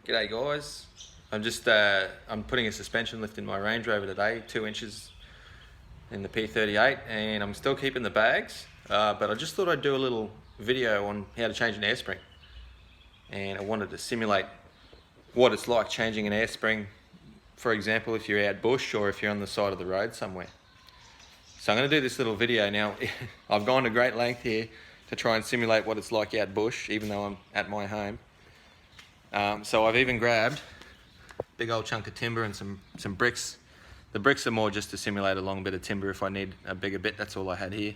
G'day guys, I'm putting a suspension lift in my Range Rover today, 2 inches in the P38, and I'm still keeping the bags, but I just thought I'd do a little video on how to change an air spring, and I wanted to simulate what it's like changing an air spring, for example if you're out bush or if you're on the side of the road somewhere. So I'm going to do this little video now. I've gone to great length here to try and simulate what it's like out bush, even though I'm at my home. So I've even grabbed a big old chunk of timber and some bricks. The bricks are more just to simulate a long bit of timber if I need a bigger bit. That's all I had here.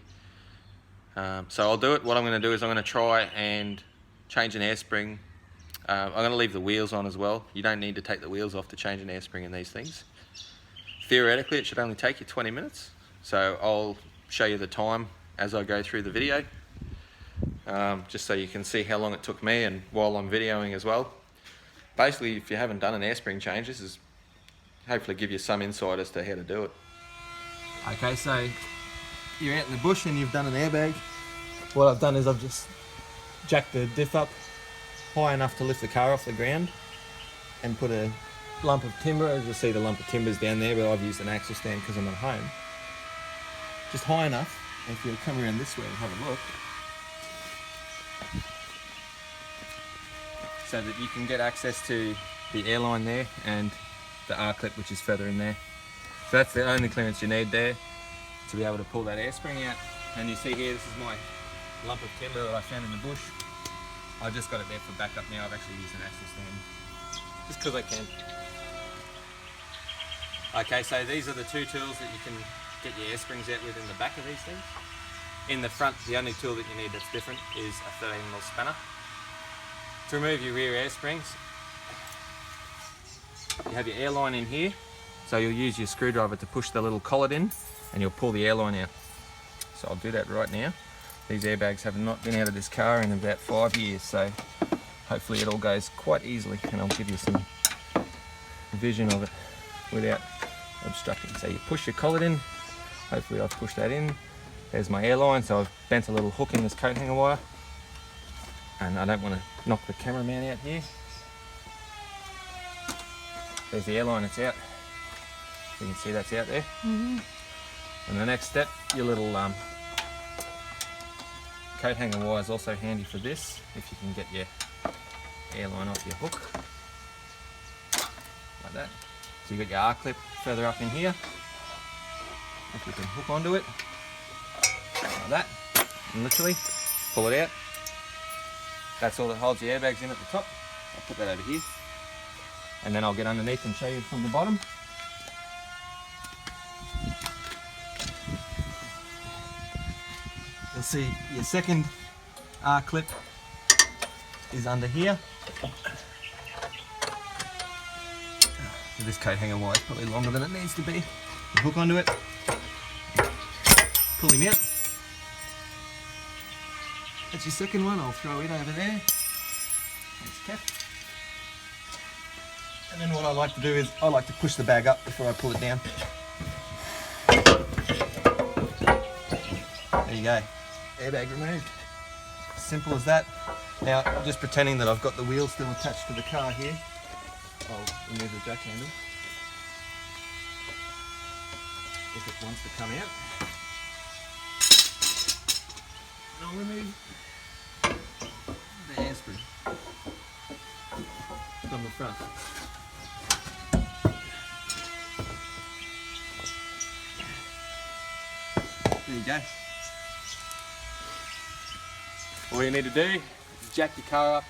So I'll do it. What I'm going to do is I'm going to try and change an air spring. I'm going to leave the wheels on as well. You don't need to take the wheels off to change an air spring in these things. Theoretically it should only take you 20 minutes. So I'll show you the time as I go through the video, just so you can see how long it took me and while I'm videoing as well. Basically, if you haven't done an air spring change, this is hopefully give you some insight as to how to do it. Okay, so you're out in the bush and you've done an airbag. What I've done is I've just jacked the diff up high enough to lift the car off the ground and put a lump of timber. As you'll see, the lump of timber's down there, but I've used an axle stand because I'm at home. Just high enough, and if you'll come around this way and have a look, so that you can get access to the airline there and the R-clip, which is further in there. So that's the only clearance you need there to be able to pull that air spring out. And you see here, this is my lump of timber that I found in the bush. I just got it there for backup now. I've actually used an axle stand just because I can. Okay, so these are the two tools that you can get your air springs out with in the back of these things. In the front, the only tool that you need that's different is a 13mm spanner. To remove your rear air springs, you have your airline in here, so you'll use your screwdriver to push the little collet in and you'll pull the airline out. So I'll do that right now. These airbags have not been out of this car in about 5 years, so hopefully it all goes quite easily, and I'll give you some vision of it without obstructing. So you push your collet in, hopefully I've pushed that in. There's my airline, so I've bent a little hook in this coat hanger wire. And I don't want to knock the cameraman out here. There's the airline, it's out. You can see that's out there. And the next step, your little coat hanger wire is also handy for this, if you can get your airline off your hook. Like that. So you've got your R-clip further up in here. If you can hook onto it, like that, and literally pull it out. That's all that holds the airbags in at the top. I'll put that over here. And then I'll get underneath and show you from the bottom. You'll see your second R-clip is under here. This coat hanger wire is probably longer than it needs to be. You hook onto it, pull him out. That's your second one, I'll throw it over there. Thanks, Kev. And then what I like to do is I like to push the bag up before I pull it down. There you go, airbag removed. Simple as that. Now, just pretending that I've got the wheel still attached to the car here, I'll remove the jack handle if it wants to come out. And I'll remove the air spring from the front. There you go. All you need to do is jack your car up.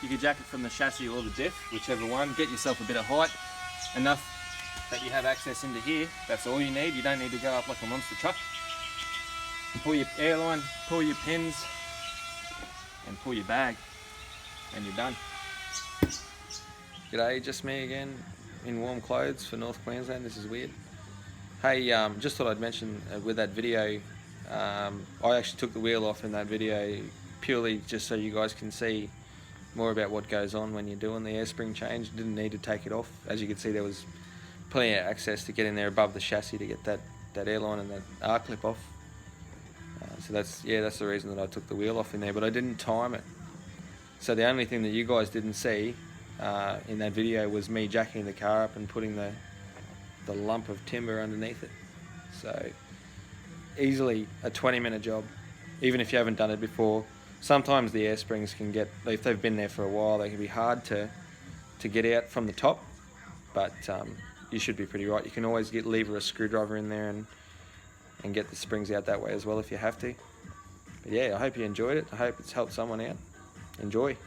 You can jack it from the chassis or the diff, whichever one. Get yourself a bit of height, enough that you have access into here. That's all you need. You don't need to go up like a monster truck. You pull your airline, pull your pins, and pull your bag, and you're done. G'day, just me again in warm clothes for North Queensland. This is weird. Hey, just thought I'd mention with that video, I actually took the wheel off in that video purely just so you guys can see more about what goes on when you're doing the air spring change. Didn't need to take it off. As you can see, there was plenty of access to get in there above the chassis to get that airline and that R-clip off. So that's the reason that I took the wheel off in there, but I didn't time it. So the only thing that you guys didn't see in that video was me jacking the car up and putting the lump of timber underneath it. So easily a 20-minute job, even if you haven't done it before. Sometimes the air springs can get, if they've been there for a while, they can be hard to get out from the top, but you should be pretty right. You can always lever a screwdriver in there and get the springs out that way as well if you have to. But yeah, I hope you enjoyed it. I hope it's helped someone out. Enjoy.